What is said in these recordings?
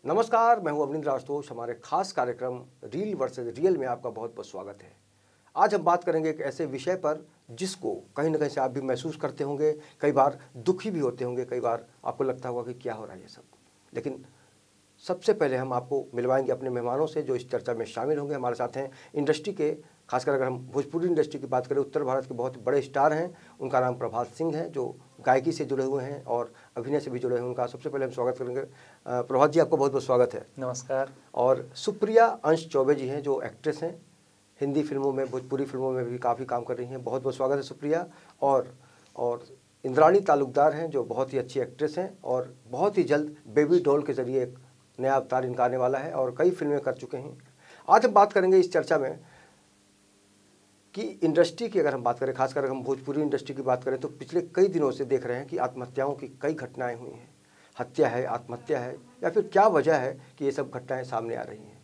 नमस्कार, मैं हूं अवनींद्र आशुतोष। हमारे खास कार्यक्रम रील वर्सेस रियल में आपका बहुत बहुत स्वागत है। आज हम बात करेंगे एक ऐसे विषय पर जिसको कहीं ना कहीं से आप भी महसूस करते होंगे, कई बार दुखी भी होते होंगे, कई बार आपको लगता होगा कि क्या हो रहा है ये सब। लेकिन सबसे पहले हम आपको मिलवाएंगे अपने मेहमानों से जो इस चर्चा में शामिल होंगे। हमारे साथ हैं इंडस्ट्री के, खासकर अगर हम भोजपुरी इंडस्ट्री की बात करें, उत्तर भारत के बहुत बड़े स्टार हैं। उनका नाम प्रभात सिंह है, जो गायकी से जुड़े हुए हैं और अभिनय से भी जुड़े हैं। उनका सबसे पहले हम स्वागत करेंगे। प्रभात जी, आपको बहुत बहुत स्वागत है। नमस्कार। और सुप्रिया अंश चौबे जी हैं, जो एक्ट्रेस हैं, हिंदी फिल्मों में, भोजपुरी फिल्मों में भी काफ़ी काम कर रही हैं। बहुत बहुत स्वागत है सुप्रिया। और इंद्राणी तालुकदार हैं, जो बहुत ही अच्छी एक्ट्रेस हैं और बहुत ही जल्द बेबी डॉल के ज़रिए एक नया अवतार इनका आने वाला है और कई फिल्में कर चुके हैं। आज हम बात करेंगे इस चर्चा में कि इंडस्ट्री की अगर हम बात करें, खासकर अगर हम भोजपुरी इंडस्ट्री की बात करें, तो पिछले कई दिनों से देख रहे हैं कि आत्महत्याओं की कई घटनाएं हुई हैं। हत्या है, आत्महत्या है, या फिर क्या वजह है कि ये सब घटनाएं सामने आ रही हैं।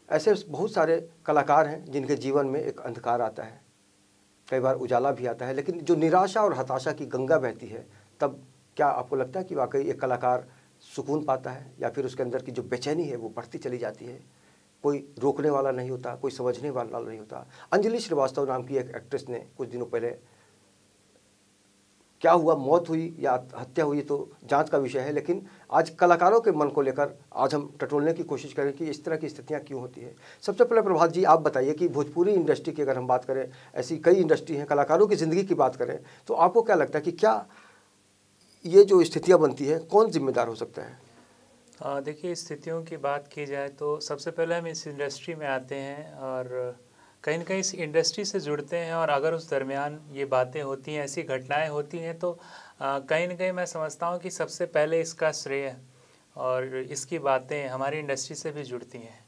ऐसे बहुत सारे कलाकार हैं जिनके जीवन में एक अंधकार आता है, कई बार उजाला भी आता है, लेकिन जो निराशा और हताशा की गंगा बहती है, तब क्या आपको लगता है कि वाकई एक कलाकार सुकून पाता है, या फिर उसके अंदर की जो बेचैनी है वो बढ़ती चली जाती है? कोई रोकने वाला नहीं होता, कोई समझने वाला नहीं होता। अंजलि श्रीवास्तव नाम की एक एक्ट्रेस ने कुछ दिनों पहले, क्या हुआ, मौत हुई या हत्या हुई तो जांच का विषय है, लेकिन आज कलाकारों के मन को लेकर आज हम टटोलने की कोशिश करें कि इस तरह की स्थितियां क्यों होती है। सबसे पहले प्रभात जी, आप बताइए कि भोजपुरी इंडस्ट्री की अगर हम बात करें, ऐसी कई इंडस्ट्री हैं, कलाकारों की ज़िंदगी की बात करें, तो आपको क्या लगता है कि क्या ये जो स्थितियाँ बनती हैं, कौन जिम्मेदार हो सकता है? देखिए, स्थितियों की बात की जाए तो सबसे पहले हम इस इंडस्ट्री में आते हैं और कहीं न कहीं इस इंडस्ट्री से जुड़ते हैं, और अगर उस दरमियान ये बातें होती हैं, ऐसी घटनाएं होती हैं, तो कहीं न कहीं मैं समझता हूँ कि सबसे पहले इसका श्रेय और इसकी बातें हमारी इंडस्ट्री से भी जुड़ती हैं।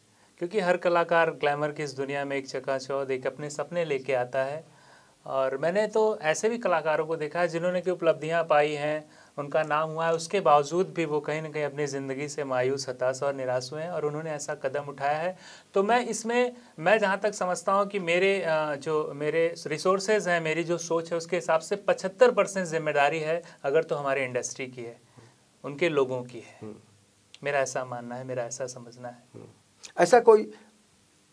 क्योंकि हर कलाकार ग्लैमर की इस दुनिया में एक चकाचौंध एक अपने सपने लेके आता है, और मैंने तो ऐसे भी कलाकारों को देखा है जिन्होंने की उपलब्धियां पाई हैं, उनका नाम हुआ है, उसके बावजूद भी वो कहीं न कहीं अपनी ज़िंदगी से मायूस, हताश और निराश हुए हैं, और उन्होंने ऐसा कदम उठाया है। तो मैं जहाँ तक समझता हूँ कि जो मेरे रिसोर्सेज हैं, मेरी जो सोच है, उसके हिसाब से 75% जिम्मेदारी है अगर तो हमारे इंडस्ट्री की है, उनके लोगों की है। मेरा ऐसा मानना है, मेरा ऐसा समझना है। ऐसा कोई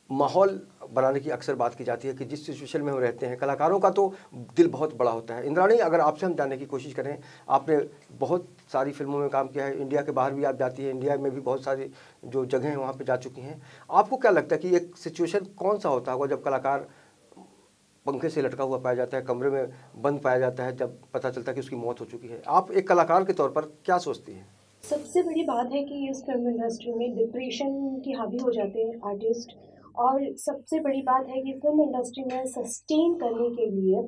माहौल बनाने की अक्सर बात की जाती है कि जिस सिचुएशन में हम रहते हैं, कलाकारों का तो दिल बहुत बड़ा होता है। इंद्राणी, अगर आपसे हम जानने की कोशिश करें, आपने बहुत सारी फिल्मों में काम किया है, इंडिया के बाहर भी आप जाती हैं, इंडिया में भी बहुत सारी जो जगह हैं वहाँ पे जा चुकी हैं। आपको क्या लगता है कि एक सिचुएशन कौन सा होता होगा जब कलाकार पंखे से लटका हुआ पाया जाता है, कमरे में बंद पाया जाता है, जब पता चलता है कि उसकी मौत हो चुकी है? आप एक कलाकार के तौर पर क्या सोचती हैं? सबसे बड़ी बात है कि इस फिल्म इंडस्ट्री में डिप्रेशन की हावी हो जाते हैं आर्टिस्ट। और सबसे बड़ी बात है कि फिल्म इंडस्ट्री में सस्टेन करने के लिए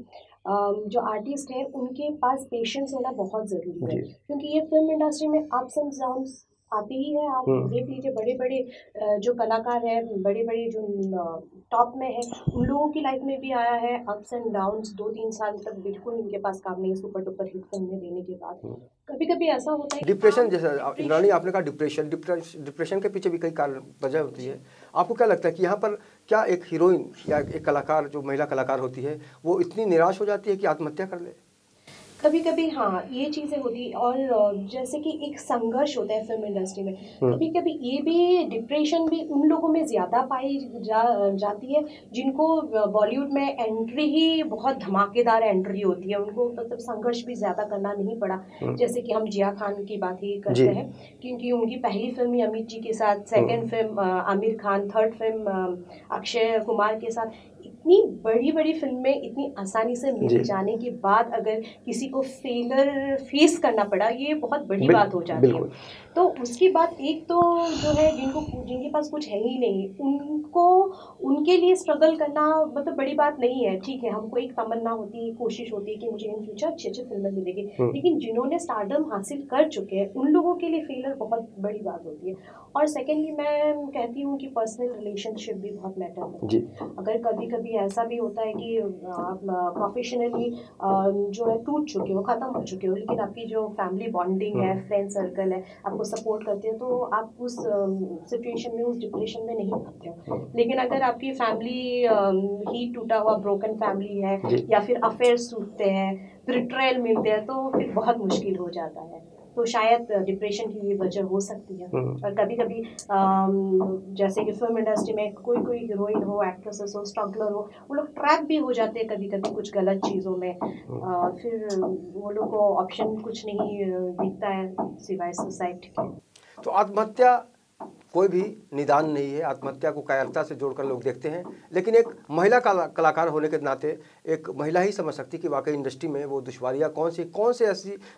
जो आर्टिस्ट हैं उनके पास पेशेंस होना बहुत ज़रूरी है, क्योंकि ये फिल्म इंडस्ट्री में अप्स एंड डाउन्स आते ही है। आप देख लीजिए, बड़े बड़े जो कलाकार हैं, बड़े बड़े जो टॉप में है, उन लोगों की लाइफ में भी आया है अप्स एंड डाउन्स। 2-3 साल तक बिल्कुल उनके पास काम नहीं, सुपर डुपर हिट फिल्में देने के बाद कभी कभी ऐसा होता है। डिप्रेशन, जैसे इंद्राणी आपने कहा, डिप्रेशन के पीछे भी कई कारण वजह होती है। आपको क्या लगता है कि यहाँ पर क्या एक हीरोइन या एक कलाकार, जो महिला कलाकार होती है, वो इतनी निराश हो जाती है कि आत्महत्या कर ले? कभी कभी हाँ, ये चीज़ें होती। और जैसे कि एक संघर्ष होता है फिल्म इंडस्ट्री में, कभी कभी ये भी डिप्रेशन भी उन लोगों में ज़्यादा पाई जाती है जिनको बॉलीवुड में एंट्री ही बहुत धमाकेदार एंट्री होती है। उनको मतलब संघर्ष भी ज़्यादा करना नहीं पड़ा। जैसे कि हम जिया खान की बात ही करते हैं, क्योंकि उनकी पहली फिल्म ही अमित जी के साथ, second film Aamir Khan, third film Akshay Kumar के साथ, इतनी बड़ी बड़ी फिल्में इतनी आसानी से मिल जाने के बाद अगर किसी को फेलर फेस करना पड़ा, ये बहुत बड़ी बात हो जाती है। तो उसकी बात एक तो जो है, जिनके पास कुछ है ही नहीं, उनके लिए स्ट्रगल करना मतलब बड़ी बात नहीं है। ठीक है, हमको एक तमन्ना होती है, कोशिश होती है कि मुझे इन फ्यूचर अच्छी अच्छी फिल्में मिलेगी, लेकिन जिन्होंने स्टारडम हासिल कर चुके हैं उन लोगों के लिए फेलर बहुत बड़ी बात होती है। और सेकेंडली मैं कहती हूँ कि पर्सनल रिलेशनशिप भी बहुत मैटर करती है। अगर कभी कभी ऐसा भी होता है कि आप प्रोफेशनली जो है टूट चुके हो, ख़त्म हो चुके हो, लेकिन आपकी जो फैमिली बॉन्डिंग है, फ्रेंड सर्कल है, आपको सपोर्ट करते हैं, तो आप उस सिचुएशन में, उस डिप्रेशन में नहीं आते हो। लेकिन अगर आपकी फैमिली ही टूटा हुआ, ब्रोकन फैमिली है, या फिर अफेयर्स टूटते हैं, बिट्रेयल मिलते हैं, तो फिर बहुत मुश्किल हो जाता है। तो शायद डिप्रेशन की ये वजह हो सकती है। और कभी कभी जैसे कि फिल्म इंडस्ट्री में कोई कोई हीरोइन हो, एक्ट्रेसेस हो, स्ट्रगलर हो, वो लोग ट्रैप भी हो जाते हैं कभी कभी कुछ गलत चीज़ों में। फिर वो लोग को ऑप्शन कुछ नहीं दिखता है सिवाय सुसाइड के। तो आत्महत्या कोई भी निदान नहीं है, आत्महत्या को कायरता से जोड़कर लोग देखते हैं, लेकिन एक महिला कलाकार होने के नाते एक महिला ही समझ सकती कि वाकई इंडस्ट्री में वो दुश्वारियाँ कौन से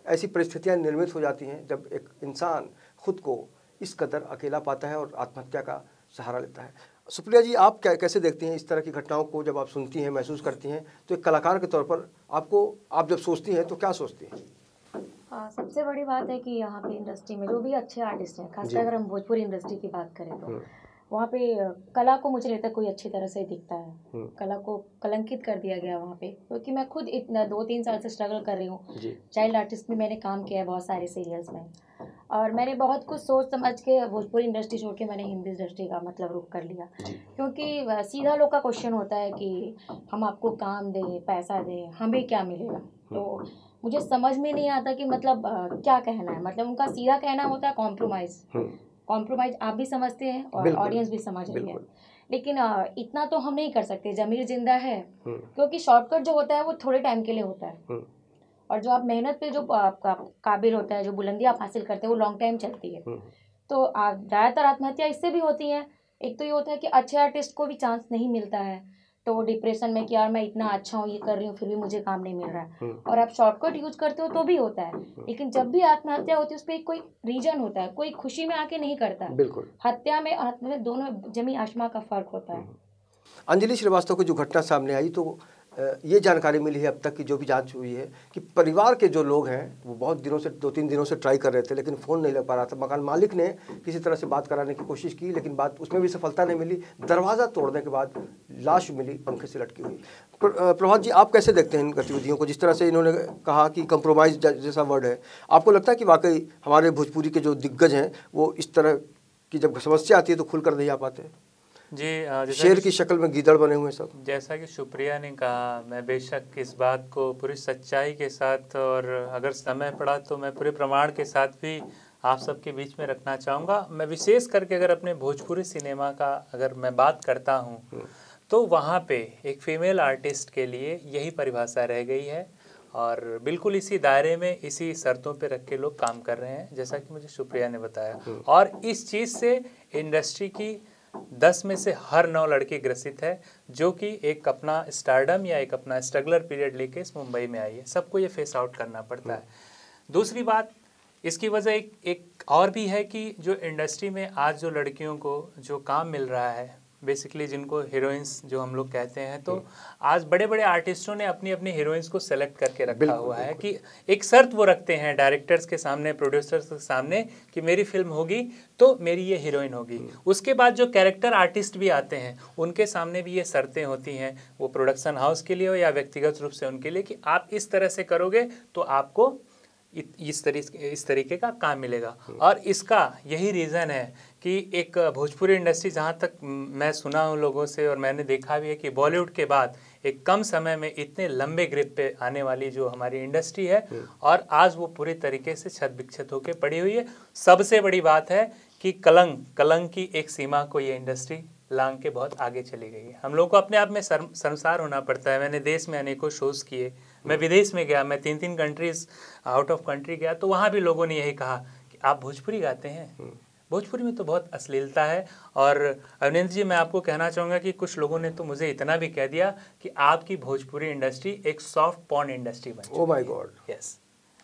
ऐसी परिस्थितियाँ निर्मित हो जाती हैं जब एक इंसान खुद को इस कदर अकेला पाता है और आत्महत्या का सहारा लेता है। सुप्रिया जी, आप कैसे देखती हैं इस तरह की घटनाओं को? जब आप सुनती हैं, महसूस करती हैं, तो एक कलाकार के तौर पर आप जब सोचती हैं तो क्या सोचती हैं? सबसे बड़ी बात है कि यहाँ पे इंडस्ट्री में जो भी अच्छे आर्टिस्ट हैं, खासकर अगर हम भोजपुरी इंडस्ट्री की बात करें तो वहाँ पे कला को मुझे लगता है कोई अच्छी तरह से दिखता है। कला को कलंकित कर दिया गया वहाँ पे, क्योंकि मैं खुद इतना 2-3 साल से स्ट्रगल कर रही हूँ। चाइल्ड आर्टिस्ट में मैंने काम किया है बहुत सारे सीरियल्स में, और मैंने बहुत कुछ सोच समझ के भोजपुरी इंडस्ट्री छोड़ के मैंने हिंदी इंडस्ट्री का मतलब रुख कर लिया, क्योंकि सीधा लोग का क्वेश्चन होता है कि हम आपको काम दें, पैसा दें, हमें क्या मिलेगा। तो मुझे समझ में नहीं आता कि मतलब क्या कहना है। मतलब उनका सीधा कहना होता है कॉम्प्रोमाइज़ आप भी समझते हैं और ऑडियंस भी समझ रही है, लेकिन इतना तो हम नहीं कर सकते। ज़मीर जिंदा है, क्योंकि शॉर्टकट जो होता है वो थोड़े टाइम के लिए होता है, और जो आप मेहनत पे जो आपका काबिल होता है, जो बुलंदी आप हासिल करते हैं, वो लॉन्ग टाइम चलती है। तो ज़्यादातर आत्महत्या इससे भी होती हैं। एक तो ये होता है कि अच्छे आर्टिस्ट को भी चांस नहीं मिलता है, तो वो डिप्रेशन में कि यार मैं इतना अच्छा हूँ, ये कर रही हूँ, फिर भी मुझे काम नहीं मिल रहा है। और आप शॉर्टकट यूज करते हो तो भी होता है, लेकिन जब भी आत्महत्या होती है उस पर कोई रीजन होता है, कोई खुशी में आके नहीं करता है। बिल्कुल। हत्या में आत्महत्या दोनों जमीन आसमां का फर्क होता है। अंजलि श्रीवास्तव की जो घटना सामने आई, तो ये जानकारी मिली है अब तक की जो भी जांच हुई है कि परिवार के जो लोग हैं वो बहुत दिनों से 2-3 दिनों से ट्राई कर रहे थे, लेकिन फ़ोन नहीं लग पा रहा था। मकान मालिक ने किसी तरह से बात कराने की कोशिश की, लेकिन बात उसमें भी सफलता नहीं मिली। दरवाज़ा तोड़ने के बाद लाश मिली पंखे से लटकी हुई। प्रभात जी, आप कैसे देखते हैं इन गतिविधियों को? जिस तरह से इन्होंने कहा कि कंप्रोमाइज़ जैसा वर्ड है, आपको लगता है कि वाकई हमारे भोजपुरी के जो दिग्गज हैं वो इस तरह की जब समस्या आती है तो खुलकर नहीं आ पाते? जी, शेर की शक्ल में गीदड़ बने हुए सब। जैसा कि सुप्रिया ने कहा, मैं बेशक इस बात को पूरी सच्चाई के साथ, और अगर समय पड़ा तो मैं पूरे प्रमाण के साथ भी आप सबके बीच में रखना चाहूँगा। मैं विशेष करके अगर अपने भोजपुरी सिनेमा का अगर मैं बात करता हूँ तो वहाँ पे एक फीमेल आर्टिस्ट के लिए यही परिभाषा रह गई है, और बिल्कुल इसी दायरे में इसी शर्तों पे रख के लोग काम कर रहे हैं, जैसा कि मुझे सुप्रिया ने बताया। और इस चीज़ से इंडस्ट्री की 10 में से हर 9 लड़की ग्रसित है, जो कि एक अपना स्टारडम या एक अपना स्ट्रगलर पीरियड लेके इस मुंबई में आई है। सबको ये फेस आउट करना पड़ता है। दूसरी बात, इसकी वजह एक और भी है कि जो इंडस्ट्री में आज जो लड़कियों को जो काम मिल रहा है, बेसिकली जिनको हीरोइंस जो हम लोग कहते हैं, तो आज बड़े बड़े आर्टिस्टों ने अपनी अपनी हीरोइंस को सेलेक्ट करके रखा हुआ है कि एक शर्त वो रखते हैं डायरेक्टर्स के सामने, प्रोड्यूसर्स के सामने कि मेरी फिल्म होगी तो मेरी ये हीरोइन होगी। उसके बाद जो कैरेक्टर आर्टिस्ट भी आते हैं उनके सामने भी ये शर्तें होती हैं, वो प्रोडक्शन हाउस के लिए हो या व्यक्तिगत रूप से उनके लिए, कि आप इस तरह से करोगे तो आपको इस तरीके का काम मिलेगा। और इसका यही रीज़न है कि एक भोजपुरी इंडस्ट्री, जहाँ तक मैं सुना हूँ लोगों से और मैंने देखा भी है, कि बॉलीवुड के बाद एक कम समय में इतने लंबे ग्रिप पे आने वाली जो हमारी इंडस्ट्री है, और आज वो पूरी तरीके से छत बिक्षत होकर पड़ी हुई है। सबसे बड़ी बात है कि कलंक की एक सीमा को ये इंडस्ट्री लांग के बहुत आगे चली गई है। हम लोग को अपने आप में शर्मसार होना पड़ता है। मैंने देश में अनेकों शोज़ किए, मैं विदेश में गया, मैं 3 कंट्रीज आउट ऑफ कंट्री गया, तो वहाँ भी लोगों ने यही कहा कि आप भोजपुरी गाते हैं, भोजपुरी में तो बहुत अश्लीलता है। और अविनेंद्र जी, मैं आपको कहना चाहूँगा कि कुछ लोगों ने तो मुझे इतना भी कह दिया कि आपकी भोजपुरी इंडस्ट्री एक सॉफ्ट पॉर्न इंडस्ट्री बन चुकी है। ओह माय गॉड, यस,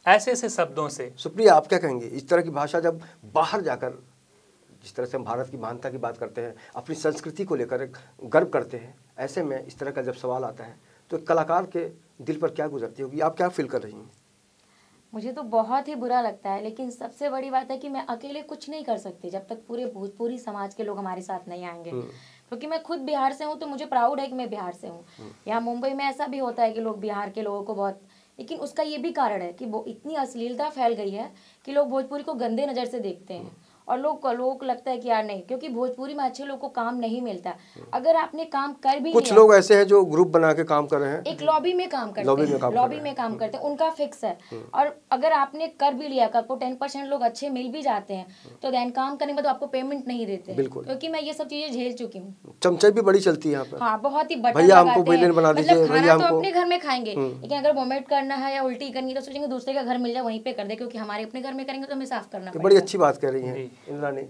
ऐसे ऐसे शब्दों से। सुप्रिया, आप क्या कहेंगे? इस तरह की भाषा जब बाहर जाकर, जिस तरह से हम भारत की महानता की बात करते हैं, अपनी संस्कृति को लेकर गर्व करते हैं, ऐसे में इस तरह का जब सवाल आता है तो कलाकार के दिल पर क्या गुजरती होगी? आप क्या फील कर रही हैं? मुझे तो बहुत ही बुरा लगता है, लेकिन सबसे बड़ी बात है कि मैं अकेले कुछ नहीं कर सकती जब तक पूरे भोजपुरी समाज के लोग हमारे साथ नहीं आएंगे। क्योंकि मैं खुद बिहार से हूँ, तो मुझे प्राउड है कि मैं बिहार से हूँ। यहाँ मुंबई में ऐसा भी होता है कि लोग बिहार के लोगों को बहुत, लेकिन उसका ये भी कारण है कि वो इतनी अश्लीलता फैल गई है कि लोग भोजपुरी को गंदे नज़र से देखते हैं, और लोग लगता है कि यार नहीं, क्योंकि भोजपुरी में अच्छे लोग को काम नहीं मिलता। अगर आपने काम कर भी कुछ लोग ऐसे हैं जो ग्रुप बना के काम कर रहे हैं, एक लॉबी में काम करते हैं, उनका फिक्स है। और अगर आपने कर भी लिया, आपको 10% लोग अच्छे मिल भी जाते हैं, तो देन काम करने के बाद आपको पेमेंट नहीं देते, क्योंकि मैं ये सब चीजें झेल चुकी हूँ। चमचाई भी बड़ी चलती है यहाँ पे। हाँ, बहुत ही बटन भैया हमको लगाते हैं, बना दीजिए, मतलब भैया खाना तो हमको अपने घर में खाएंगे, लेकिन अगर वोमिट करना है या उल्टी करनी है तो सोचेंगे दूसरे का घर मिल जाए वहीं पे कर दे, क्योंकि हमारे अपने घर में करेंगे तो हमें साफ करना पड़ेगा। बड़ी अच्छी बात कह रही हैं इंद्राणी,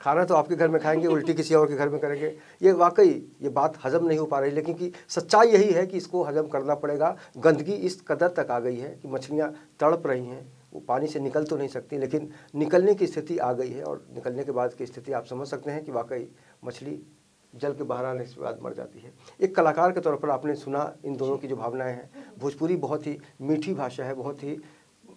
खाना तो आपके घर में खाएंगे, उल्टी किसी और के घर में करेंगे। ये वाकई ये बात हजम नहीं हो पा रही, लेकिन कि सच्चाई यही है कि इसको हजम करना पड़ेगा। गंदगी इस कदर तक आ गई है कि मछलियाँ तड़प रही हैं, वो पानी से निकल तो नहीं सकती, लेकिन निकलने की स्थिति आ गई है। और निकलने के बाद की स्थिति आप समझ सकते हैं कि वाकई मछली जल के बाहर आने के बाद मर जाती है। एक कलाकार के तौर पर आपने सुना इन दोनों की जो भावनाएं हैं। भोजपुरी बहुत ही मीठी भाषा है, बहुत ही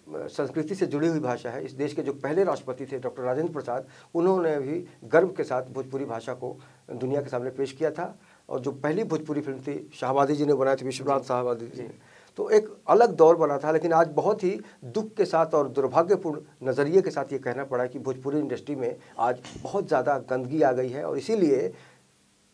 संस्कृति से जुड़ी हुई भाषा है। इस देश के जो पहले राष्ट्रपति थे डॉक्टर राजेंद्र प्रसाद, उन्होंने भी गर्व के साथ भोजपुरी भाषा को दुनिया के सामने पेश किया था। और जो पहली भोजपुरी फिल्म थी शाहबादी जी ने बनाई थी, विश्वनाथ शाहबादी जी ने, तो एक अलग दौर बना था। लेकिन आज बहुत ही दुख के साथ और दुर्भाग्यपूर्ण नज़रिए के साथ ये कहना पड़ा कि भोजपुरी इंडस्ट्री में आज बहुत ज़्यादा गंदगी आ गई है, और इसीलिए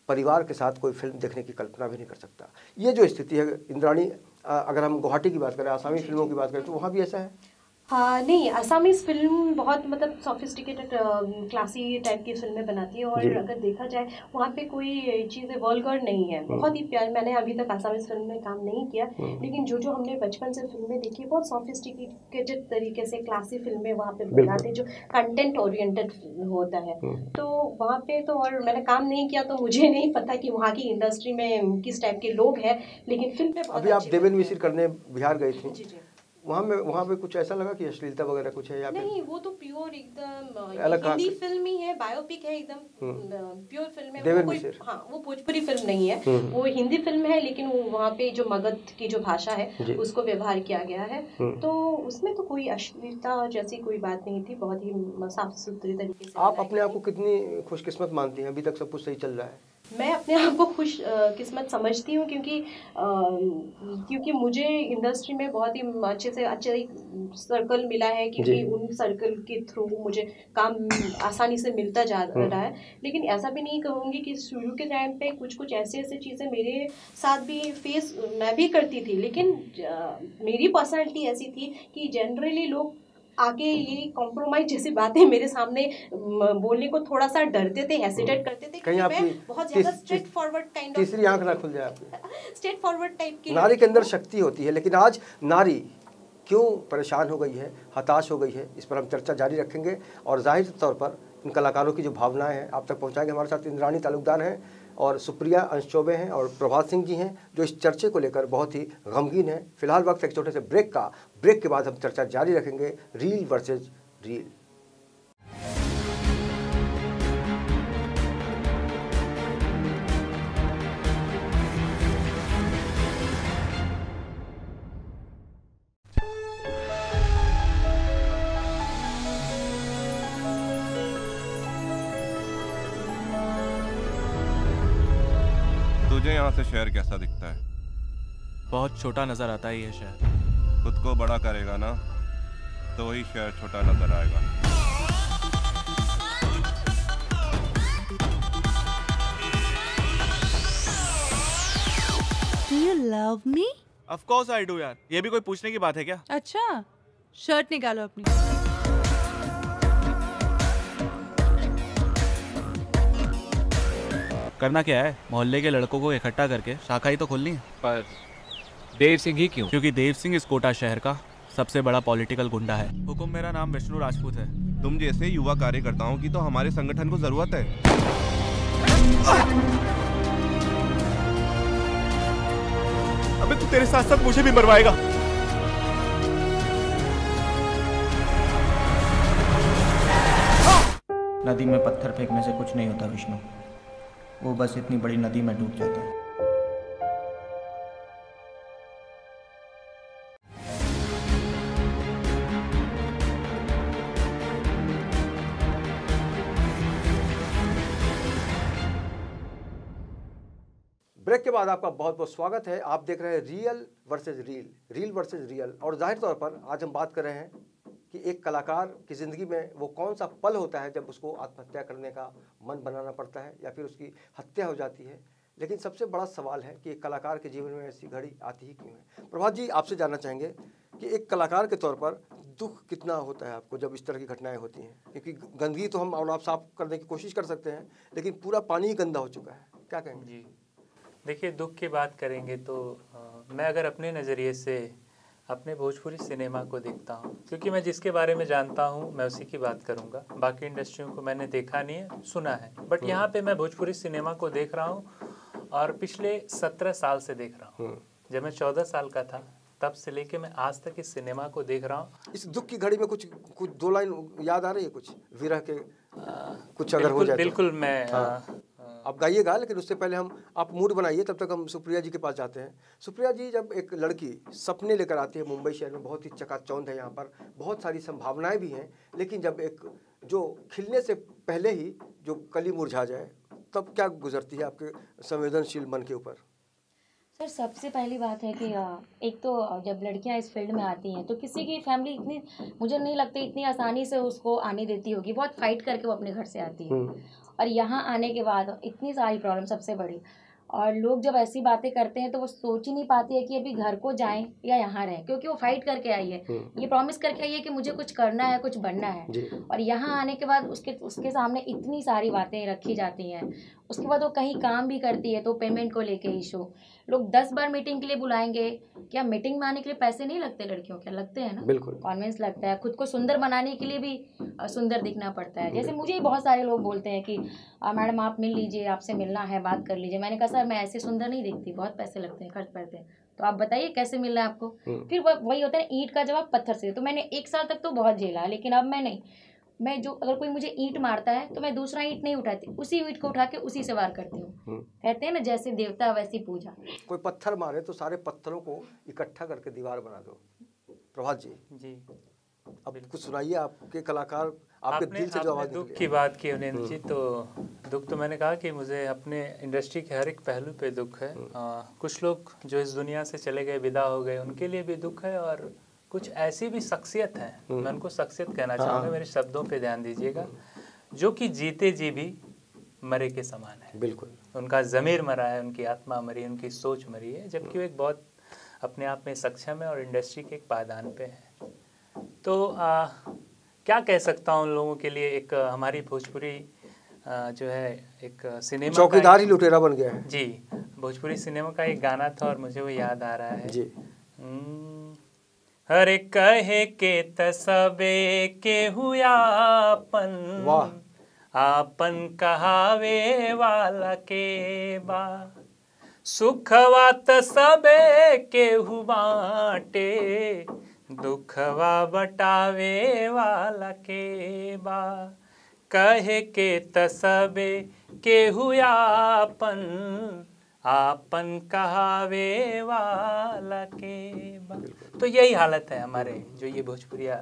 परिवार के साथ कोई फिल्म देखने की कल्पना भी नहीं कर सकता। ये जो स्थिति है इंद्राणी, अगर हम गुवाहाटी की बात करें, आसामी फिल्मों की बात करें, तो वहाँ भी ऐसा है। हाँ, नहीं, असामीज फिल्म बहुत मतलब सॉफिस्टिकेटेड क्लासी टाइप की फिल्में बनाती है। और अगर देखा जाए वहाँ पे कोई चीज़ें वल्गर नहीं है, बहुत ही प्यार। मैंने अभी तक असामीज फिल्म में काम नहीं किया, लेकिन जो हमने बचपन से फिल्में देखी, बहुत सॉफिस्टिकेटेड तरीके से क्लासी फिल्में वहाँ पे बनाते हैं, जो कंटेंट ओरिएंटेड होता है। तो वहाँ पे तो, और मैंने काम नहीं किया तो मुझे नहीं पता कि वहाँ की इंडस्ट्री में किस टाइप के लोग हैं, लेकिन फिल्म पे अभी आप देवेंद्र मिश्र करने बिहार गई थी, वहाँ पे कुछ ऐसा लगा कि अश्लीलता वगैरह कुछ है या नहीं? वो तो प्योर एकदम हिंदी फिल्म ही है, बायोपिक है, एकदम प्योर फिल्म है। वो कोई, हाँ, वो भोजपुरी फिल्म नहीं है, वो हिंदी फिल्म है, लेकिन वो वहाँ पे जो मगध की जो भाषा है उसको व्यवहार किया गया है। तो उसमें तो कोई अश्लीलता जैसी कोई बात नहीं थी, बहुत ही साफ सुथरी तरीके से। आप अपने आप को कितनी खुशकिस्मत मानती हैं? अभी तक सब कुछ सही चल रहा है? मैं अपने आप को खुश किस्मत समझती हूँ, क्योंकि मुझे इंडस्ट्री में बहुत ही अच्छे सर्कल मिला है, क्योंकि उन सर्कल के थ्रू मुझे काम आसानी से मिलता जा रहा है। लेकिन ऐसा भी नहीं कहूँगी कि शुरू के टाइम पे कुछ ऐसे चीज़ें मेरे साथ भी फेस मैं भी करती थी, लेकिन मेरी पर्सनैलिटी ऐसी थी कि जनरली लोग आगे ये कॉम्प्रोमाइज जैसी बातें मेरे सामने बोलने को थोड़ा सा डरते थे, हेसिटेट करते थे, क्योंकि मैं बहुत ज्यादा स्ट्रेट फॉरवर्ड काइंड ऑफ, तीसरी आंख ना खुल जाए आपकी, स्ट्रेट फॉरवर्ड टाइप की। नारी के अंदर शक्ति होती है, लेकिन आज नारी क्यों परेशान हो गई है, हताश हो गई है, इस पर हम चर्चा जारी रखेंगे। और जाहिर तौर पर इन कलाकारों की जो भावनाएं हैं आप तक पहुंचाएंगे। हमारे साथ इंद्राणी तालुकदार हैं और सुप्रिया अंश चौबे हैं और प्रभात सिंह जी हैं, जो इस चर्चे को लेकर बहुत ही गमगीन है। फिलहाल वक्त एक छोटे से ब्रेक के बाद हम चर्चा जारी रखेंगे, रील वर्सेज रील। तुझे यहाँ से शहर कैसा दिखता है? बहुत छोटा नजर आता है ये शहर। खुद को बड़ा करेगा ना तो ही शहर छोटा नजर आएगा। Do you love me? Of course I do यार, ये भी कोई पूछने की बात है क्या? अच्छा, शर्ट निकालो अपनी। करना क्या है? मोहल्ले के लड़कों को इकट्ठा करके शाखा ही तो खोलनी है। पर देव सिंह ही क्यों? क्योंकि देव सिंह इस कोटा शहर का सबसे बड़ा पॉलिटिकल गुंडा है। हुकुम, मेरा नाम विष्णु राजपूत है। तुम जैसे युवा कार्यकर्ताओं की तो हमारे संगठन को जरूरत है। अबे तू तेरे साथ साथ मुझे भी मरवाएगा। नदी में पत्थर फेंकने से कुछ नहीं होता विष्णु, वो बस इतनी बड़ी नदी में डूब जाता है। ब्रेक के बाद आपका बहुत बहुत स्वागत है। आप देख रहे हैं रील वर्सेज रील। और जाहिर तौर पर आज हम बात कर रहे हैं कि एक कलाकार की ज़िंदगी में वो कौन सा पल होता है जब उसको आत्महत्या करने का मन बनाना पड़ता है या फिर उसकी हत्या हो जाती है। लेकिन सबसे बड़ा सवाल है कि एक कलाकार के जीवन में ऐसी घड़ी आती ही क्यों है। प्रभात जी, आपसे जानना चाहेंगे कि एक कलाकार के तौर पर दुख कितना होता है आपको जब इस तरह की घटनाएं होती हैं, क्योंकि गंदगी तो हम और आप साफ करने की कोशिश कर सकते हैं, लेकिन पूरा पानी ही गंदा हो चुका है, क्या कहेंगे? जी देखिए, दुख की बात करेंगे तो मैं अगर अपने नज़रिए से अपने भोजपुरी सिनेमा को देखता हूँ, क्योंकि मैं जिसके बारे में जानता हूँ मैं उसी की बात करूँगा। बाकी इंडस्ट्रियों को मैंने देखा नहीं है, सुना है, बट यहाँ पे मैं भोजपुरी सिनेमा को देख रहा हूँ और पिछले 17 साल से देख रहा हूँ। जब मैं 14 साल का था तब से लेके मैं आज तक इस सिनेमा को देख रहा हूँ। इस दुख की घड़ी में कुछ दो लाइन याद आ रही है, कुछ विरह के कुछ अगर हो जाए? बिल्कुल मैं आप गाइएगा, लेकिन उससे पहले आप मूड बनाइए, तब तक हम सुप्रिया जी के पास जाते हैं। सुप्रिया जी, जब एक लड़की सपने लेकर आती है, मुंबई शहर में बहुत ही चकाचौंध है, यहाँ पर बहुत सारी संभावनाएं भी हैं, लेकिन जब एक जो खिलने से पहले ही जो कली मुरझा जाए, तब क्या गुजरती है आपके संवेदनशील मन के ऊपर? सर, सबसे पहली बात है कि एक तो जब लड़कियां इस फील्ड में आती हैं तो किसी की फैमिली इतनी, मुझे नहीं लगता इतनी आसानी से उसको आने देती होगी। बहुत फाइट करके वो अपने घर से आती है और यहाँ आने के बाद इतनी सारी प्रॉब्लम सबसे बड़ी, और लोग जब ऐसी बातें करते हैं तो वो सोच ही नहीं पाती है कि अभी घर को जाएं या यहाँ रहें, क्योंकि वो फाइट करके आई है, ये प्रॉमिस करके आई है कि मुझे कुछ करना है, कुछ बनना है, और यहाँ आने के बाद उसके सामने इतनी सारी बातें रखी जाती हैं। उसके बाद वो कहीं काम भी करती है तो पेमेंट को लेके इशू, लोग 10 बार मीटिंग के लिए बुलाएंगे, क्या मीटिंग में आने के लिए पैसे नहीं लगते लड़कियों के? लगते हैं ना, बिल्कुल कॉन्वेंस लगता है, खुद को सुंदर बनाने के लिए भी सुंदर दिखना पड़ता है। जैसे मुझे ही बहुत सारे लोग बोलते हैं कि मैडम आप मिल लीजिए, आपसे मिलना है, बात कर लीजिए। मैंने कहा सर मैं ऐसे सुंदर नहीं दिखती, बहुत पैसे लगते हैं, खर्च पड़ते हैं, तो आप बताइए कैसे मिलना है आपको। फिर वही होता है ईंट का जवाब पत्थर से। तो मैंने 1 साल तक तो बहुत झेला, लेकिन अब मैं नहीं, मैं जो अगर कोई मुझे ईंट मारता है तो मैं दूसरा ईंट नहीं उठाती, उसी ईंट को उठा के उसी से वार करती हूँ। कहते हैं ना जैसे देवता वैसी पूजा। कोई पत्थर मारे तो सारे पत्थरों को इकट्ठा करके दीवार बना दो। प्रभात जी, अब कुछ सुनाइए, आपके कलाकार आपके दिल से जो आवाज दुख की बात की उन्होंने जी, तो दुख तो मैंने कहा कि मुझे अपने इंडस्ट्री के हर एक पहलू पे दुख है। कुछ लोग जो इस दुनिया से चले गए, विदा हो गए, उनके लिए भी दुख है, और कुछ ऐसी भी शख्सियत है, मैं उनको शख्सियत कहना चाहूँगा, मेरे शब्दों पे ध्यान दीजिएगा, जो कि जीते जी भी मरे के समान है। बिल्कुल, उनका ज़मीर मरा है, उनकी आत्मा मरी, उनकी सोच मरी है, जबकि वो एक बहुत अपने आप में सक्षम है और इंडस्ट्री के एक पायदान पे है। तो क्या कह सकता हूँ उन लोगों के लिए, एक हमारी भोजपुरी जो है एक सिनेमा चौकीदार ही लुटेरा बन गया है जी। भोजपुरी सिनेमा का एक गाना था और मुझे वो याद आ रहा है जी। हर कहे के तसबे के हुआपन, आपन कहावे वाला के बा, सुखवा तसबे के हुबाटे, दुखवा बटावे वाला के बा, कहे के तसबे के हुआपन, आपन कहावे वाला के बा। तो यही हालत है हमारे जो ये भोजपुरिया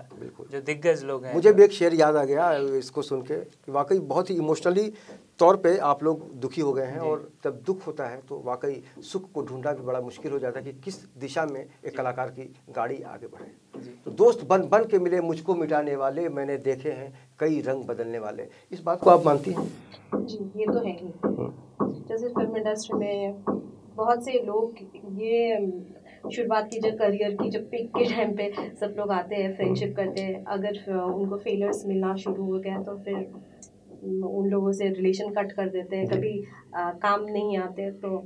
जो दिग्गज लोग हैं। मुझे भी एक शेर याद आ गया इसको सुन के कि वाकई बहुत ही इमोशनली तौर पे आप लोग दुखी हो गए हैं, और जब दुख होता है तो वाकई सुख को ढूंढना भी बड़ा मुश्किल हो जाता है कि किस दिशा में एक कलाकार की गाड़ी आगे बढ़े। तो दोस्त बन बन के मिले मुझको मिटाने वाले, मैंने देखे हैं कई रंग बदलने वाले, इस बात को आप मानती हैं? जी, ये तो है ही। जैसे फिल्म इंडस्ट्री में बहुत से लोग ये शुरुआत की जब करियर की जब पिक के टाइम पे सब लोग आते हैं, फ्रेंडशिप करते हैं, अगर उनको फेलियर्स मिलना शुरू हो गया तो फिर उन लोगों से रिलेशन कट कर देते हैं, कभी काम नहीं आते। तो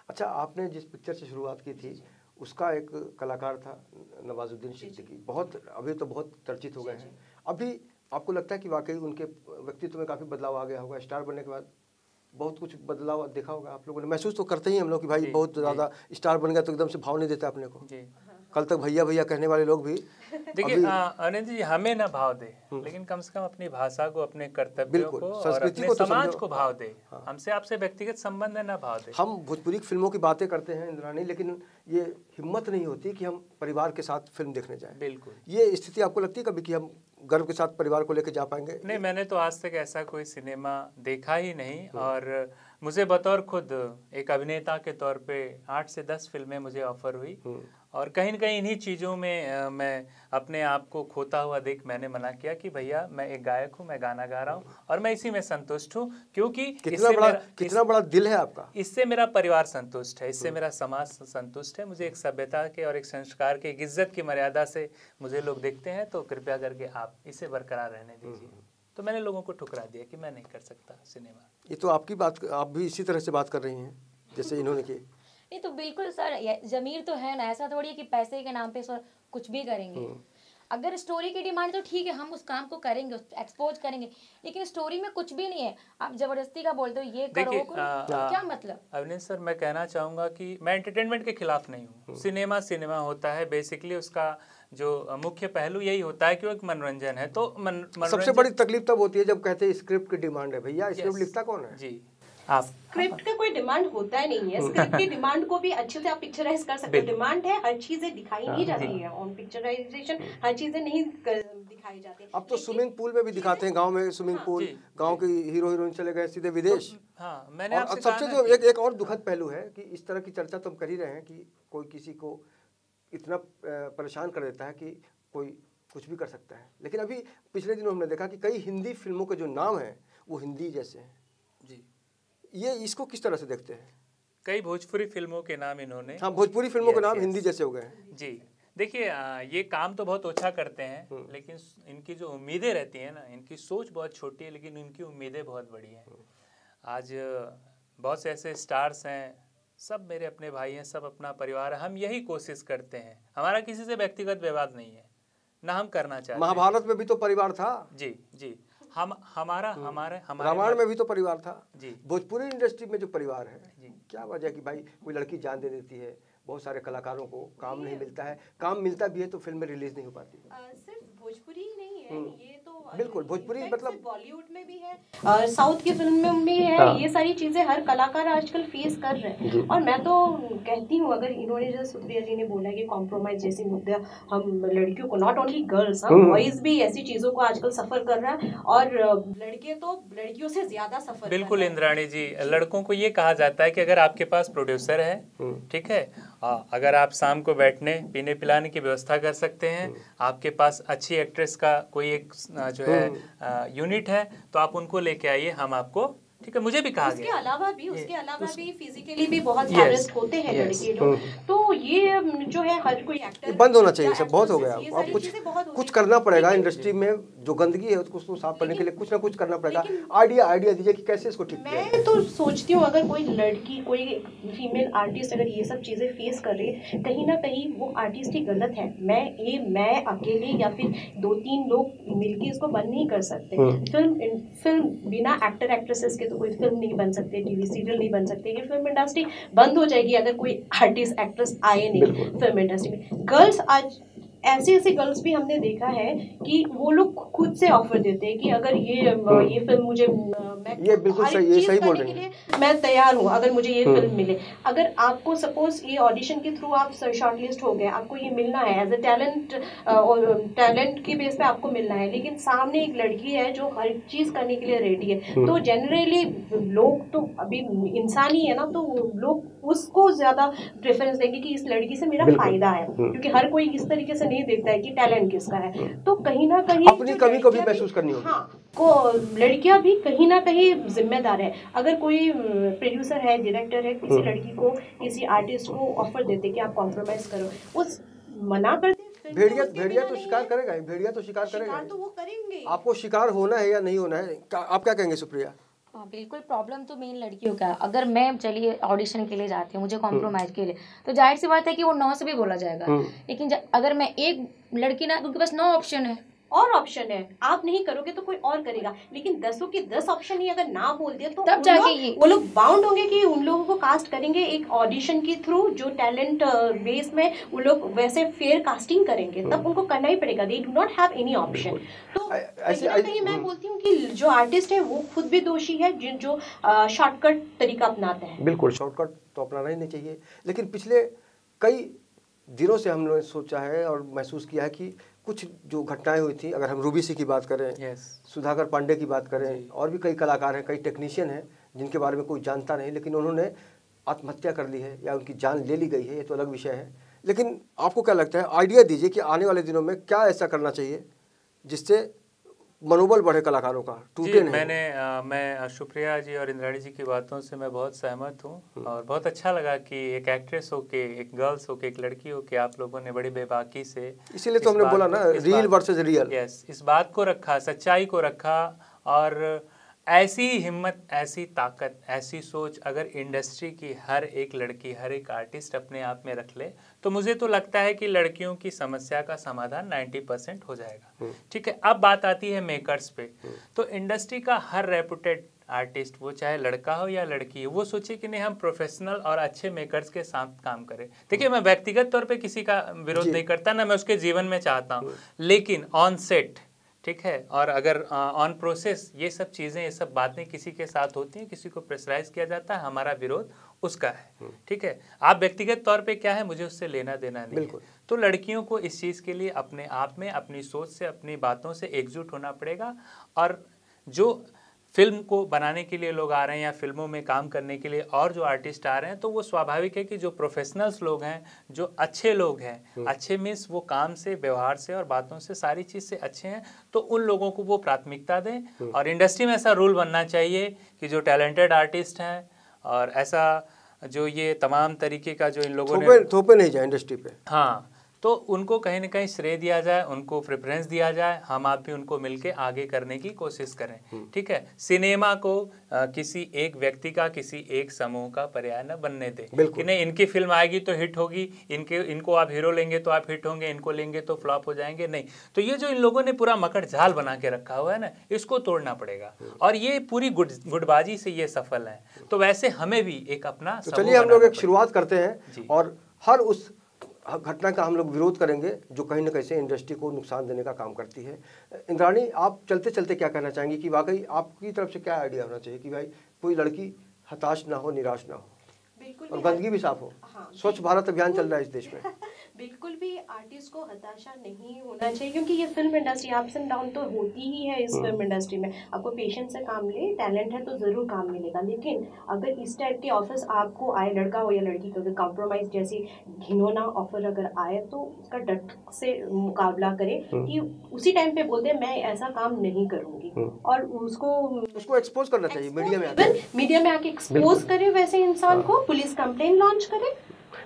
अच्छा, आपने जिस पिक्चर से शुरुआत की थी उसका एक कलाकार था नवाजुद्दीन सिद्दीकी, बहुत अभी तो बहुत चर्चित हो गए हैं। अभी आपको लगता है कि वाकई उनके व्यक्तित्व में काफ़ी बदलाव आ गया होगा? स्टार बनने के बाद बहुत कुछ बदलाव देखा होगा आप लोगों ने, महसूस तो करते ही हम लोग कि भाई बहुत ज़्यादा स्टार बन गया तो एकदम से भाव नहीं देता अपने को। कल तक भैया भैया कहने वाले लोग भी देखिए अनिल जी, हमें ना भाव दे, लेकिन कम से कम अपनी भाषा को, अपने कर्तव्यों को और अपने समाज को भाव दे। हमसे आपसे व्यक्तिगत संबंध है, ना भाव दे। हम भोजपुरी फिल्मों की बातें करते हैं इंद्राणी, लेकिन ये हिम्मत नहीं होती कि हम परिवार के साथ फिल्म देखने जाएं। बिल्कुल, ये स्थिति आपको लगती है कभी कि हम गर्व के साथ परिवार को लेकर जा पाएंगे? नहीं, मैंने तो आज तक ऐसा कोई सिनेमा देखा ही नहीं, और मुझे बतौर खुद एक अभिनेता के तौर पे 8 से 10 फिल्में मुझे ऑफर हुई और कहीं न कहीं इन्हीं चीज़ों में मैं अपने आप को खोता हुआ देख मैंने मना किया कि भैया मैं एक गायक हूँ, मैं गाना गा रहा हूँ और मैं इसी में संतुष्ट हूँ, क्योंकि कितना बड़ा दिल है आपका। इससे मेरा परिवार संतुष्ट है, इससे मेरा समाज संतुष्ट है। मुझे एक सभ्यता के और एक संस्कार के, एक इज्जत की मर्यादा से मुझे लोग देखते हैं, तो कृपया करके आप इसे बरकरार रहने दीजिए। तो मैंने लोगों को ठुकरा दिया कि मैं नहीं कर सकता सिनेमा। ये तो आपकी बात, आप भी इसी तरह से बात कर रही हैं जैसे इन्होंने की। नहीं तो बिल्कुल सर, जमीर तो है ना, ऐसा थोड़ी है कि पैसे के नाम पे सर कुछ भी करेंगे। अगर स्टोरी की डिमांड तो ठीक है, हम उस काम को करेंगे, एक्सपोज करेंगे, लेकिन स्टोरी में कुछ भी नहीं है, आप जबरदस्ती का बोलते हो ये करो वो करो, तो क्या मतलब। अविनेश सर, मैं कहना चाहूँगा कि मैं एंटरटेनमेंट के खिलाफ नहीं हूँ। सिनेमा सिनेमा होता है, बेसिकली उसका जो मुख्य पहलू यही होता है कि वो एक मनोरंजन है। तो सबसे बड़ी तकलीफ तब होती है जब कहते हैं स्क्रिप्ट की डिमांड है। भैया स्क्रिप्ट लिखता कौन है? जी, स्क्रिप्ट का कोई डिमांड होता ही नहीं है। स्क्रिप्ट की डिमांड को भी अच्छे से आप पिक्चराइज कर सकते हो। डिमांड है, हर चीजें दिखाई नहीं जाती है ऑन पिक्चराइजेशन, हर चीजें नहीं दिखाई जाती। अब तो स्विमिंग पूल में भी दिखाते हैं, गांव में स्विमिंग पूल, गांव के हीरो हीरोइन चले गए सीधे विदेश। मैंने आपसे सबसे जो एक और दुखद पहलू है कि इस तरह की चर्चा तो हम कर ही रहे हैं कि कोई किसी को इतना परेशान कर देता है कि कोई कुछ भी कर सकता है। लेकिन अभी पिछले दिनों हमने देखा कि कई हिंदी फिल्मों के जो नाम हैं वो हिंदी जैसे हैं जी। ये इसको किस तरह से देखते हैं? कई भोजपुरी फिल्मों के नाम इन्होंने, हाँ, भोजपुरी फिल्मों के नाम हिंदी जैसे हो गए हैं। जी देखिए, ये काम तो बहुत अच्छा करते हैं, लेकिन इनकी जो उम्मीदें रहती हैं ना, इनकी सोच बहुत छोटी है लेकिन इनकी उम्मीदें बहुत बड़ी हैं। आज बहुत से ऐसे स्टार्स हैं, सब मेरे अपने भाई हैं, सब अपना परिवार है। हम यही कोशिश करते हैं, हमारा किसी से व्यक्तिगत विवाद नहीं है, ना हम करना चाहते। महाभारत में भी तो परिवार था। जी जी, हमारा रामायण में भी तो परिवार था जी। भोजपुरी इंडस्ट्री में जो परिवार है, क्या वजह कि भाई कोई लड़की जान दे देती है, बहुत सारे कलाकारों को काम नहीं मिलता है, काम मिलता भी है तो फिल्में रिलीज नहीं हो पाती। सिर्फ भोजपुरी ही नहीं है, ये तो बिल्कुल भोजपुरी मतलब बॉलीवुड में भी है और साउथ की फिल्म में भी है। हाँ। ये सारी चीजें हर कलाकार आजकल फेस कर रहे हैं। और मैं तो कहती हूँ, अगर इन्होंने जैसे सुप्रिया जी ने बोला कि कॉम्प्रोमाइज जैसी मुद्दा, हम लड़कियों को, नॉट ओनली गर्ल्स, हम बॉयज भी ऐसी चीजों को आजकल सफर कर रहा है और लड़के तो लड़कियों से ज्यादा सफर। बिल्कुल इंद्राणी जी, लड़कों को ये कहा जाता है कि अगर आपके पास प्रोड्यूसर है, ठीक है, अगर आप शाम को बैठने पीने पिलाने की व्यवस्था कर सकते हैं, आपके पास अच्छी एक्ट्रेस का कोई एक जो है यूनिट है, तो आप उनको लेके आइए, हम आपको, ठीक है। मुझे भी कहा गया उसके अलावा भी फिजिकली भी बहुत हैरेस होते हैं लड़के लोग। तो ये जो है हर कोई एक्टर बंद होना चाहिए, सब बहुत हो गया। अब कुछ करना पड़ेगा इंडस्ट्री में, जो गंदगी है उसको साफ करने के लिए कुछ ना कुछ करना पड़ेगा। आइडिया दीजिए कि कैसे इसको ठीक किया। मैं तो सोचती हूँ अगर कोई लड़की, कोई फीमेल आर्टिस्ट अगर ये सब चीजें फेस कर रही है, कहीं ना कहीं वो आर्टिस्ट ही गलत है। मैं अकेले या फिर 2-3 लोग मिलके इसको बंद नहीं कर सकते। फिल्म बिना एक्टर एक्ट्रेसेस के तो कोई फिल्म नहीं बन सकती, टीवी सीरियल नहीं बन सकते। ये फिल्म इंडस्ट्री बंद हो जाएगी अगर कोई आर्टिस्ट एक्ट्रेस आए नहीं फिल्म इंडस्ट्री में। गर्ल्स, आज ऐसे गर्ल्स भी हमने देखा है कि वो लोग खुद से ऑफर देते हैं कि अगर ये फिल्म मुझे, ये बिल्कुल सही बोल रही हैं, मैं तैयार हूँ अगर मुझे ये फिल्म मिले। अगर आपको सपोज ये ऑडिशन के थ्रू आप शॉर्टलिस्ट हो गए, आपको ये मिलना है एज ए टैलेंट, और टैलेंट की बेस पे आपको मिलना है, लेकिन सामने एक लड़की है जो हर चीज करने के लिए रेडी है, तो जनरली लोग तो अभी इंसान ही है ना, तो लोग उसको ज्यादा प्रेफरेंस देंगे कि इस लड़की से मेरा फायदा है, क्योंकि हर कोई इस तरीके से नहीं देखता है कि टैलेंट किसका है। तो कहीं ना कहीं अपनी कमी को भी महसूस करनी होगी। हाँ, को लड़कियां भी कहीं ना कहीं जिम्मेदार है। अगर कोई प्रोड्यूसर है, डायरेक्टर है, किसी लड़की को, किसी आर्टिस्ट को ऑफर देते कि आप कॉम्प्रोमाइज करो, उस मना कर दे, भेड़िया तो शिकार करेगा ही, भेड़िया तो शिकार करेगा, तो वो करेंगे। आपको शिकार होना है या नहीं होना है, आप क्या कहेंगे सुप्रिया? बिल्कुल, प्रॉब्लम तो मेन लड़कियों का। अगर मैं चलिए ऑडिशन के लिए जाती हूँ, मुझे कॉम्प्रोमाइज के लिए, तो जाहिर सी बात है कि वो 9 से भी बोला जाएगा। लेकिन अगर मैं एक लड़की ना, उनके पास 9 ऑप्शन है, और ऑप्शन है, आप नहीं करोगे तो कोई और करेगा, लेकिन 10 के 10 ऑप्शन ही अगर ना बोल दिया तो तब जाके वो लोग बाउंड होंगे कि उन लोगों को कास्ट करेंगे एक ऑडिशन के थ्रू, जो टैलेंट बेस में वो लोग वैसे फेयर कास्टिंग करेंगे, तब उनको करना ही पड़ेगा। They do not have any option. तो कहीं ना कहीं मैं बोलती हूँ कि जो आर्टिस्ट है वो खुद भी दोषी है, जो शॉर्टकट तरीका अपनाते हैं। बिल्कुल, शॉर्टकट तो अपनाना ही नहीं चाहिए। लेकिन पिछले कई दिनों से हम लोगों ने सोचा है और महसूस किया है कि कुछ जो घटनाएं हुई थी, अगर हम रूबी सिंह की बात करें, सुधाकर पांडे की बात करें, और भी कई कलाकार हैं, कई टेक्नीशियन हैं जिनके बारे में कोई जानता नहीं, लेकिन उन्होंने आत्महत्या कर ली है या उनकी जान ले ली गई है, ये तो अलग विषय है। लेकिन आपको क्या लगता है, आइडिया दीजिए कि आने वाले दिनों में क्या ऐसा करना चाहिए जिससे मनोबल बढ़े कलाकारों का, टूटे नहीं। मैं सुप्रिया जी और इंद्राणी जी की बातों से मैं बहुत सहमत हूँ और बहुत अच्छा लगा कि एक एक्ट्रेस हो के, एक गर्ल्स हो के, एक लड़की हो के आप लोगों ने बड़ी बेबाकी से, इसीलिए तो हमने बोला ना रियल वर्सेस रियल, यस, इस बात को रखा, सच्चाई को रखा। और ऐसी हिम्मत, ऐसी ताकत, ऐसी सोच अगर इंडस्ट्री की हर एक लड़की, हर एक आर्टिस्ट अपने आप में रख ले तो मुझे तो लगता है कि लड़कियों की समस्या का समाधान 90% हो जाएगा। ठीक है, अब बात आती है मेकर्स पे। तो इंडस्ट्री का हर रेपुटेड आर्टिस्ट, वो चाहे लड़का हो या लड़की हो, वो सोचे कि नहीं हम प्रोफेशनल और अच्छे मेकर्स के साथ काम करें। देखिए, मैं व्यक्तिगत तौर पे किसी का विरोध नहीं करता, ना मैं उसके जीवन में चाहता हूँ, लेकिन ऑन सेट, ठीक है, और अगर ऑन प्रोसेस ये सब चीज़ें, ये सब बातें किसी के साथ होती हैं, किसी को प्रेशराइज किया जाता है, हमारा विरोध उसका है। ठीक है, आप व्यक्तिगत तौर पे क्या है, मुझे उससे लेना देना नहीं है। तो लड़कियों को इस चीज़ के लिए अपने आप में, अपनी सोच से, अपनी बातों से एकजुट होना पड़ेगा। और जो फिल्म को बनाने के लिए लोग आ रहे हैं या फिल्मों में काम करने के लिए और जो आर्टिस्ट आ रहे हैं, तो वो स्वाभाविक है कि जो प्रोफेशनल्स लोग हैं, जो अच्छे लोग हैं, अच्छे मीन्स वो काम से, व्यवहार से और बातों से, सारी चीज़ से अच्छे हैं, तो उन लोगों को वो प्राथमिकता दें। और इंडस्ट्री में ऐसा रूल बनना चाहिए कि जो टैलेंटेड आर्टिस्ट हैं और ऐसा जो ये तमाम तरीके का जो इन लोगों ने थोपे नहीं जाए इंडस्ट्री पे, हाँ, तो उनको कहीं ना कहीं श्रेय दिया जाए, उनको प्रेफरेंस दिया जाए, हम आप भी उनको मिलके आगे करने की कोशिश करें। ठीक है, सिनेमा को किसी एक व्यक्ति का, किसी एक समूह का पर्याय न बनने दे कि नहीं इनकी फिल्म आएगी तो हिट होगी, इनको आप हीरो लेंगे तो आप हिट होंगे, इनको लेंगे तो फ्लॉप हो जाएंगे। नहीं, तो ये जो इन लोगों ने पूरा मकड़ जाल बना के रखा हुआ है ना, इसको तोड़ना पड़ेगा। और ये पूरी गुटबाजी से ये सफल है, तो वैसे हमें भी एक अपना, तो चलिए हम लोग एक शुरुआत करते हैं और हर उस घटना का हम लोग विरोध करेंगे जो कहीं ना कहीं से इंडस्ट्री को नुकसान देने का काम करती है। इंद्राणी, आप चलते चलते क्या कहना चाहेंगी कि वाकई आपकी तरफ से क्या आइडिया होना चाहिए कि भाई कोई लड़की हताश ना हो, निराश ना हो, और गंदगी भी साफ हो? हाँ, स्वच्छ भारत अभियान चल रहा है इस देश में। बिल्कुल भी आर्टिस्ट को हताशा नहीं होना चाहिए, क्योंकि ये film industry ups and down तो होती ही है। इस फिल्म इंडस्ट्री में आपको पेशेंस से काम ले, टैलेंट है तो ज़रूर काम मिलेगा। लेकिन अगर इस टाइप के ऑफर्स आपको आए, लड़का हो या लड़की को, कॉम्प्रोमाइज़ जैसी घिनौना ऑफर अगर आए तो उसका डट से मुकाबला करे कि उसी टाइम पे बोलते मैं ऐसा काम नहीं करूँगी, और उसको एक्सपोज करना चाहिए मीडिया में आके एक्सपोज करे वैसे इंसान को, पुलिस कंप्लेन लॉन्च करे।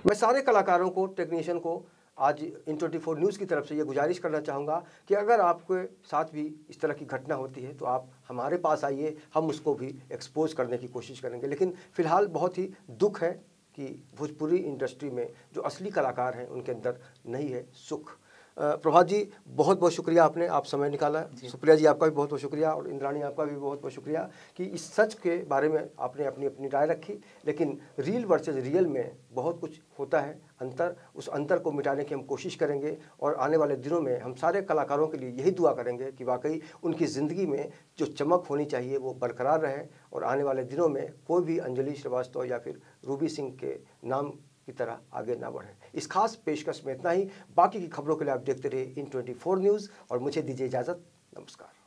मैं सारे कलाकारों को, टेक्नीशियन को आज इन24 न्यूज़ की तरफ से ये गुजारिश करना चाहूँगा कि अगर आपके साथ भी इस तरह की घटना होती है तो आप हमारे पास आइए, हम उसको भी एक्सपोज करने की कोशिश करेंगे। लेकिन फ़िलहाल बहुत ही दुख है कि भोजपुरी इंडस्ट्री में जो असली कलाकार हैं उनके अंदर नहीं है सुख। प्रभात जी, बहुत बहुत शुक्रिया, आपने समय निकाला। सुप्रिया जी, आपका भी बहुत बहुत शुक्रिया, और इंद्राणी आपका भी बहुत बहुत शुक्रिया कि इस सच के बारे में आपने अपनी राय रखी। लेकिन रियल वर्सेस रियल में बहुत कुछ होता है अंतर, उस अंतर को मिटाने की हम कोशिश करेंगे। और आने वाले दिनों में हम सारे कलाकारों के लिए यही दुआ करेंगे कि वाकई उनकी ज़िंदगी में जो चमक होनी चाहिए वो बरकरार रहे, और आने वाले दिनों में कोई भी अंजलि श्रीवास्तव या फिर रूबी सिंह के नाम की तरह आगे ना बढ़े। इस खास पेशकश में इतना ही। बाकी की खबरों के लिए आप देखते रहिए इन24 न्यूज़, और मुझे दीजिए इजाज़त। नमस्कार।